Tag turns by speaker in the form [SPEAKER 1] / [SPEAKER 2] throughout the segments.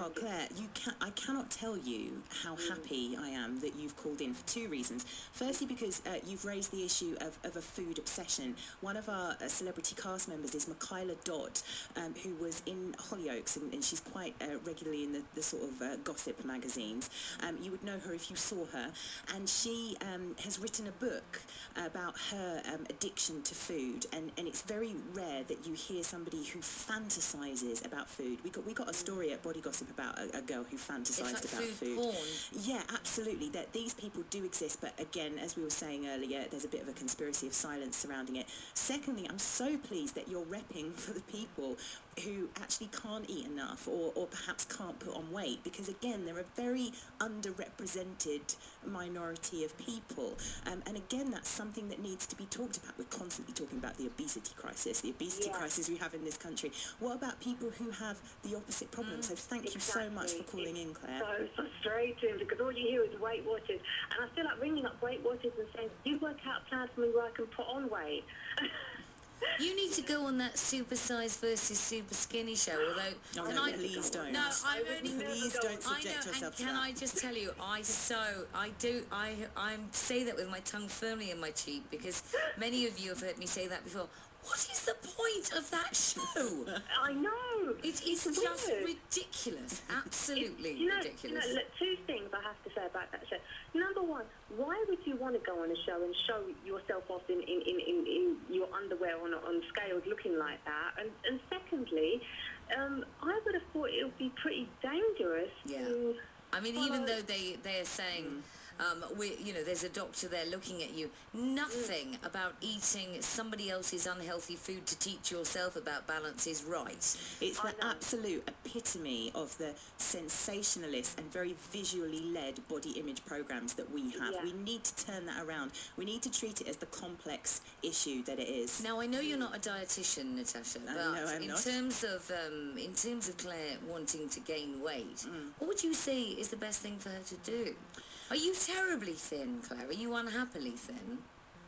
[SPEAKER 1] Oh, Claire, I cannot tell you how happy I am that you've called in for two reasons. Firstly, because you've raised the issue of a food obsession. One of our celebrity cast members is Michaela Dodd, who was in Hollyoaks, and she's quite regularly in the sort of gossip magazines. You would know her if you saw her. And she has written a book about her addiction to food, and it's very rare that you hear somebody who fantasizes about food. We got a story at Body Gossip about a girl who fantasized about food.
[SPEAKER 2] Porn.
[SPEAKER 1] Yeah, absolutely. That these people do exist, but again, as we were saying earlier, there's a bit of a conspiracy of silence surrounding it. Secondly, I'm so pleased that you're repping for the people who actually can't eat enough or perhaps can't put on weight, because again, they're a very underrepresented minority of people, and again, that's something that needs to be talked about. We're constantly talking about the obesity crisis we have in this country. What about people who have the opposite problem? So thank you so much for calling in, Claire.
[SPEAKER 3] So frustrating, because all you hear is Weight Watchers, and I feel like ringing up Weight Watchers and saying, you work out a plan for me where I can put on weight.
[SPEAKER 2] You need to go on that Supersize-v-Superskinny show, although...
[SPEAKER 1] Please don't.
[SPEAKER 2] No,
[SPEAKER 1] Please don't subject yourself to that.
[SPEAKER 2] Can I just tell you, I say that with my tongue firmly in my cheek, because many of you have heard me say that before. What is the point of that show?
[SPEAKER 3] I know.
[SPEAKER 2] It is just ridiculous. Absolutely ridiculous.
[SPEAKER 3] Look, two things I have to say about that show. Number one, why would you want to go on a show and show yourself off in your underwear on scales looking like that? And secondly, I would have thought it would be pretty dangerous to...
[SPEAKER 2] I mean, even though they are saying... there's a doctor there looking at you. Nothing about eating somebody else's unhealthy food to teach yourself about balance is right.
[SPEAKER 1] It's the absolute epitome of the sensationalist and very visually led body image programs that we have. We need to turn that around. We need to treat it as the complex issue that it is.
[SPEAKER 2] Now, I know you're not a dietitian, Natasha, but
[SPEAKER 1] no, I'm
[SPEAKER 2] in
[SPEAKER 1] not.
[SPEAKER 2] terms of Claire wanting to gain weight, what would you say is the best thing for her to do? Are you terribly thin, Claire? Are you unhappily thin?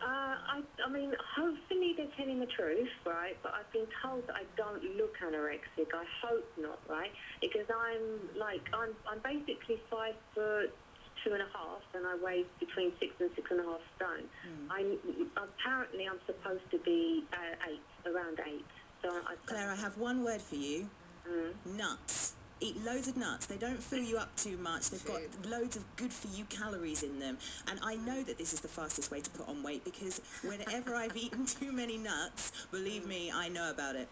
[SPEAKER 3] I mean, hopefully they're telling the truth, right? But I've been told that I don't look anorexic. I hope not, right? Because I'm basically 5'2.5", and I weigh between 6 and 6.5 stone. Apparently I'm supposed to be around 8. So
[SPEAKER 1] Claire, I have one word for you. Nuts. Eat loads of nuts. They don't fill you up too much. They've got loads of good-for-you calories in them. And I know that this is the fastest way to put on weight, because whenever I've eaten too many nuts, believe me, I know about it.